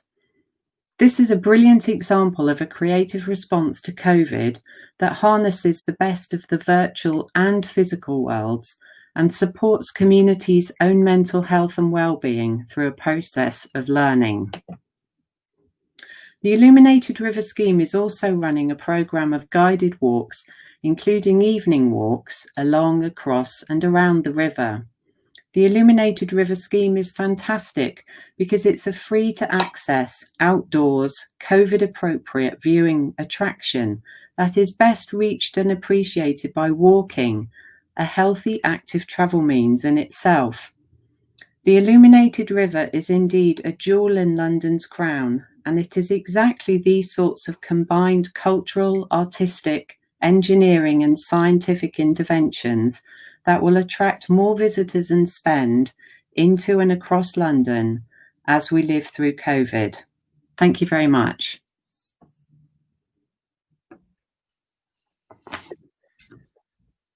This is a brilliant example of a creative response to COVID that harnesses the best of the virtual and physical worlds and supports communities' own mental health and well-being through a process of learning. The Illuminated River Scheme is also running a programme of guided walks, including evening walks along, across and around the river. The Illuminated River Scheme is fantastic because it's a free-to-access, outdoors, COVID-appropriate viewing attraction that is best reached and appreciated by walking, a healthy, active travel means in itself. The Illuminated River is indeed a jewel in London's crown, and it is exactly these sorts of combined cultural, artistic, engineering and scientific interventions that will attract more visitors and spend into and across London as we live through COVID. Thank you very much.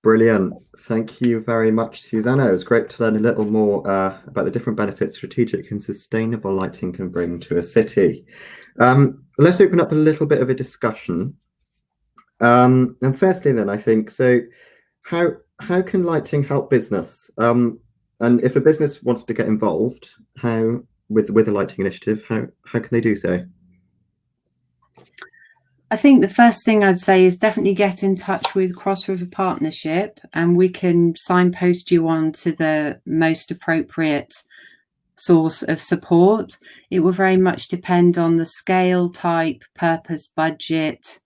Brilliant. Thank you very much, Susanna. It was great to learn a little more about the different benefits strategic and sustainable lighting can bring to a city. Let's open up a little bit of a discussion. And firstly then, I think, so how can lighting help business? And if a business wants to get involved, how with a lighting initiative, how can they do so? I think the first thing I'd say is definitely get in touch with Cross River Partnership, and we can signpost you on to the most appropriate source of support. It will very much depend on the scale, type, purpose, budget,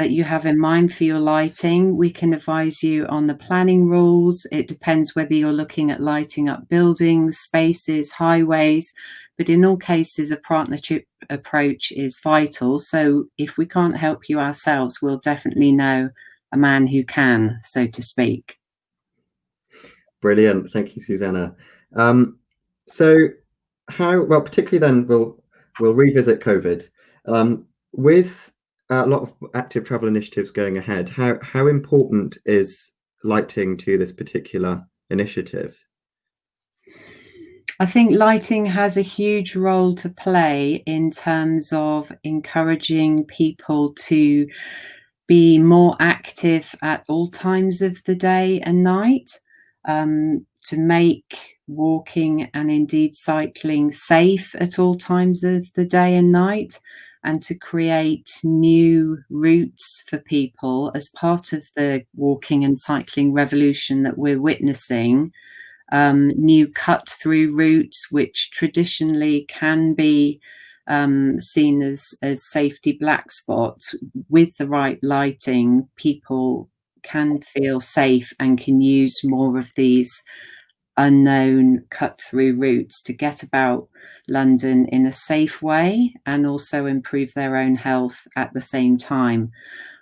that you have in mind for your lighting. We can advise you on the planning rules. It depends whether you're looking at lighting up buildings, spaces, highways, but in all cases, a partnership approach is vital. So if we can't help you ourselves, we'll definitely know a man who can, so to speak. Brilliant. Thank you, Susanna. So how, well, particularly then we'll revisit COVID. With a lot of active travel initiatives going ahead, how important is lighting to this particular initiative? I think lighting has a huge role to play in terms of encouraging people to be more active at all times of the day and night, to make walking and indeed cycling safe at all times of the day and night, and to create new routes for people as part of the walking and cycling revolution that we're witnessing. New cut-through routes, which traditionally can be seen as safety black spots. With the right lighting, people can feel safe and can use more of these unknown cut-through routes to get about London in a safe way and also improve their own health at the same time.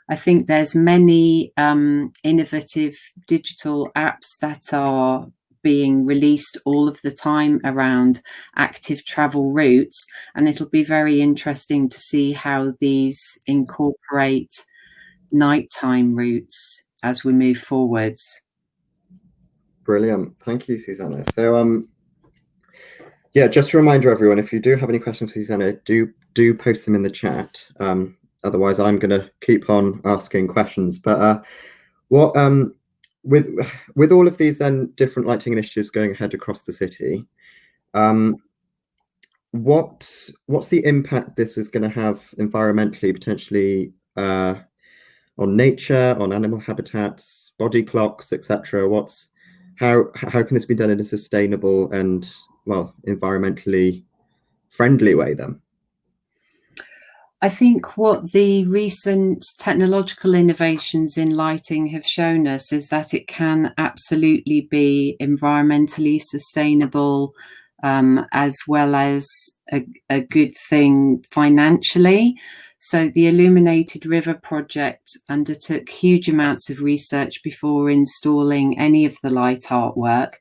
I think there's many innovative digital apps that are being released all of the time around active travel routes, and it'll be very interesting to see how these incorporate nighttime routes as we move forwards. Brilliant. Thank you, Susanna. So yeah, just a reminder, everyone, if you do have any questions for Susanna, do post them in the chat. Otherwise, I'm going to keep on asking questions. But what with all of these then different lighting initiatives going ahead across the city, what's the impact this is going to have environmentally, potentially on nature, on animal habitats, body clocks, etc.? How can this be done in a sustainable and, well, environmentally friendly way then? I think what the recent technological innovations in lighting have shown us is that it can absolutely be environmentally sustainable, as well as a good thing financially. So the Illuminated River project undertook huge amounts of research before installing any of the light artwork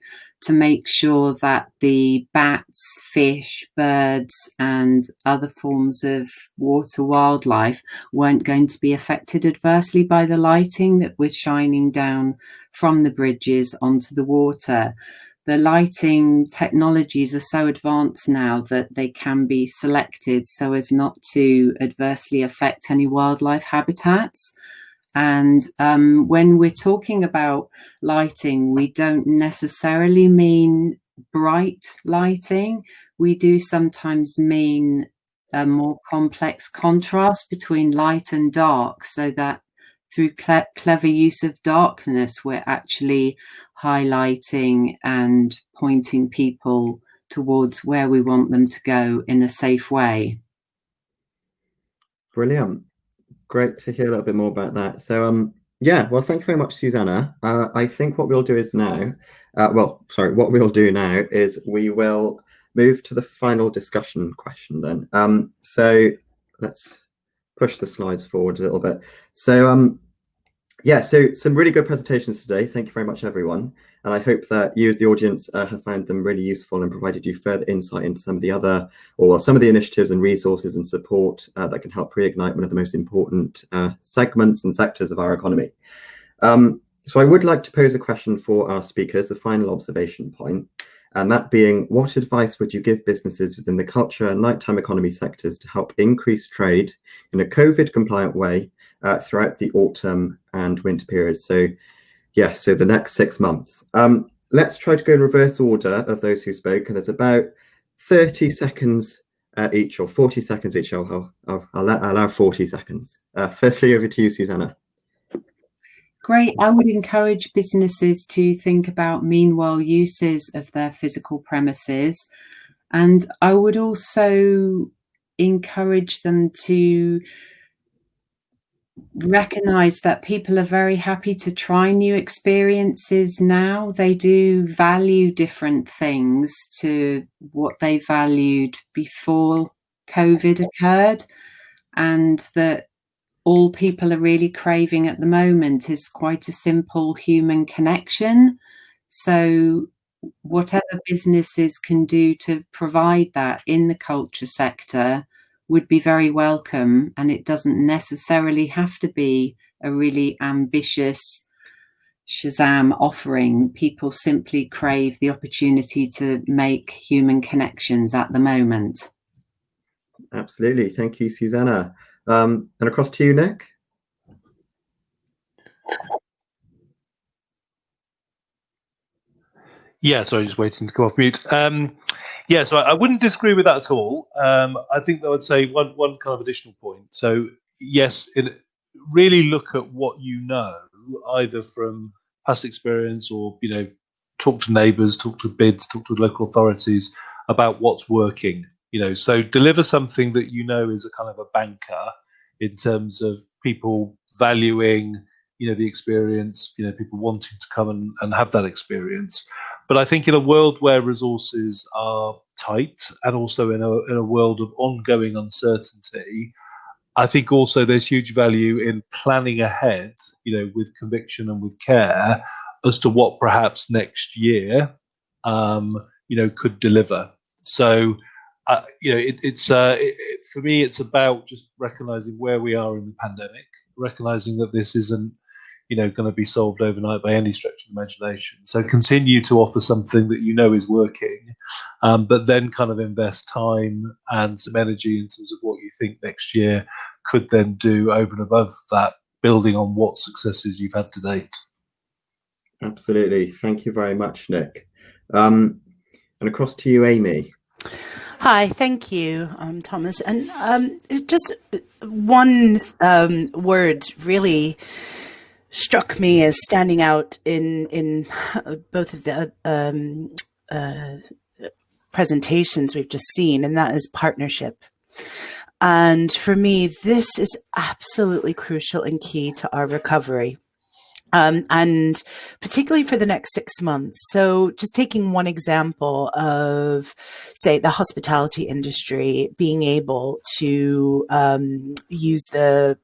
to make sure that the bats, fish, birds, and other forms of water wildlife weren't going to be affected adversely by the lighting that was shining down from the bridges onto the water. The lighting technologies are so advanced now that they can be selected so as not to adversely affect any wildlife habitats. And when we're talking about lighting, we don't necessarily mean bright lighting. We do sometimes mean a more complex contrast between light and dark, so that through clever use of darkness, we're actually highlighting and pointing people towards where we want them to go in a safe way. Brilliant. Great to hear a little bit more about that. So yeah, well, thank you very much, Susanna. I think what we'll do is now, what we'll do now is we will move to the final discussion question then. So let's push the slides forward a little bit. So yeah, so some really good presentations today. Thank you very much, everyone. And I hope that you as the audience have found them really useful and provided you further insight into some of the initiatives and resources and support that can help reignite one of the most important segments and sectors of our economy. So I would like to pose a question for our speakers, the final observation point, and that being, what advice would you give businesses within the culture and nighttime economy sectors to help increase trade in a COVID compliant way throughout the autumn and winter periods? So yeah, so the next 6 months. Let's try to go in reverse order of those who spoke, and there's about 30 seconds each, or 40 seconds each. I'll allow 40 seconds. Firstly, over to you, Susanna. Great. I would encourage businesses to think about meanwhile uses of their physical premises, and I would also encourage them to recognize that people are very happy to try new experiences now. They do value different things to what they valued before COVID occurred, and that all people are really craving at the moment is quite a simple human connection. So whatever businesses can do to provide that in the culture sector would be very welcome, and it doesn't necessarily have to be a really ambitious Shazam offering. People simply crave the opportunity to make human connections at the moment. Absolutely. Thank you, Susanna. And across to you, Nic. Yeah, sorry, just waiting to come off mute. Yeah, so I wouldn't disagree with that at all. I think I would say one kind of additional point. So yes, really look at what you know, either from past experience or, you know, talk to neighbours, talk to bids, talk to local authorities about what's working. You know, so deliver something that you know is a kind of a banker in terms of people valuing, you know, the experience, you know, people wanting to come and have that experience. But I think in a world where resources are tight, and also in a world of ongoing uncertainty, I think also there's huge value in planning ahead, you know, with conviction and with care as to what perhaps next year, you know, could deliver. So, you know, for me, it's about just recognizing where we are in the pandemic, recognizing that this isn't, you know, going to be solved overnight by any stretch of the imagination. So continue to offer something that you know is working, but then kind of invest time and some energy in terms of what you think next year could then do over and above that, building on what successes you've had to date. Absolutely. Thank you very much, Nic. And across to you, Amy. Hi, thank you, Thomas. And just one word really struck me as standing out in both of the presentations we've just seen, and that is partnership. And for me, this is absolutely crucial and key to our recovery. And particularly for the next 6 months. So just taking one example of, say, the hospitality industry being able to use the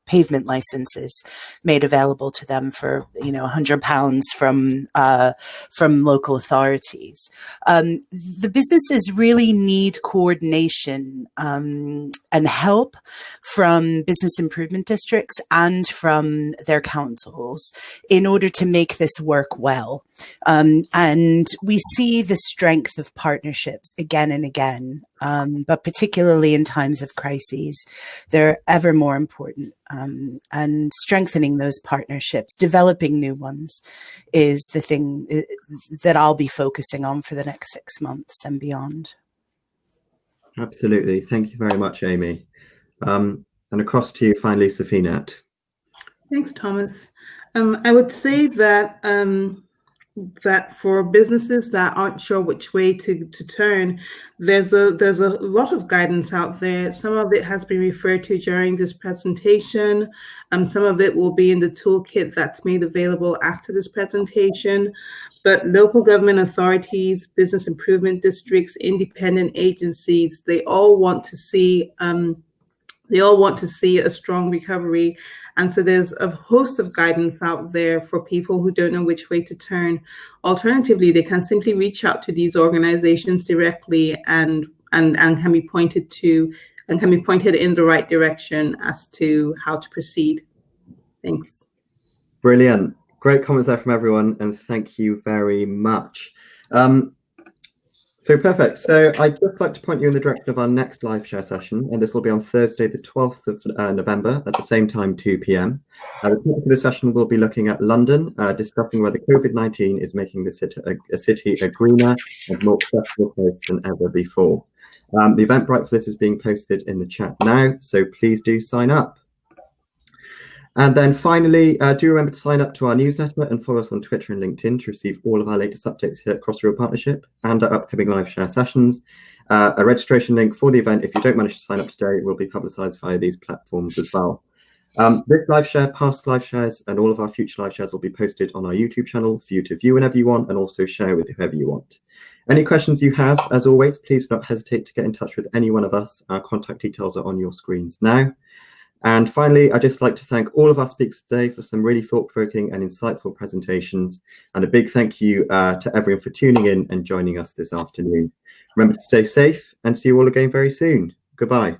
pavement licenses made available to them for, you know, £100 from local authorities. The businesses really need coordination and help from business improvement districts and from their councils in order to make this work well. And we see the strength of partnerships again and again, but particularly in times of crises, they're ever more important. And strengthening those partnerships, developing new ones, is the thing that I'll be focusing on for the next 6 months and beyond. Absolutely. Thank you very much, Amy. And across to you finally, Safinat. Thanks, Thomas. I would say that that for businesses that aren't sure which way to turn, there's a lot of guidance out there. Some of it has been referred to during this presentation. Some of it will be in the toolkit that's made available after this presentation. But local government authorities, business improvement districts, independent agencies, they all want to see a strong recovery. And so there's a host of guidance out there for people who don't know which way to turn. Alternatively, they can simply reach out to these organizations directly and can be pointed in the right direction as to how to proceed. Thanks. Brilliant. Great comments there from everyone, and thank you very much. So perfect. So I'd just like to point you in the direction of our next LiveShare session, and this will be on Thursday, the 12th of November at the same time, 2 p.m. The topic of the session will be looking at London, discussing whether COVID-19 is making the city a greener and more accessible place than ever before. The Eventbrite for this is being posted in the chat now, so please do sign up. And then finally, do remember to sign up to our newsletter and follow us on Twitter and LinkedIn to receive all of our latest updates here at Cross River Partnership and our upcoming LiveShare sessions. A registration link for the event, if you don't manage to sign up today, will be publicised via these platforms as well. This live share, past live shares, and all of our future live shares will be posted on our YouTube channel for you to view whenever you want and also share with whoever you want. Any questions you have, as always, please don't hesitate to get in touch with any one of us. Our contact details are on your screens now. And finally, I'd just like to thank all of our speakers today for some really thought-provoking and insightful presentations. And a big thank you to everyone for tuning in and joining us this afternoon. Remember to stay safe and see you all again very soon. Goodbye.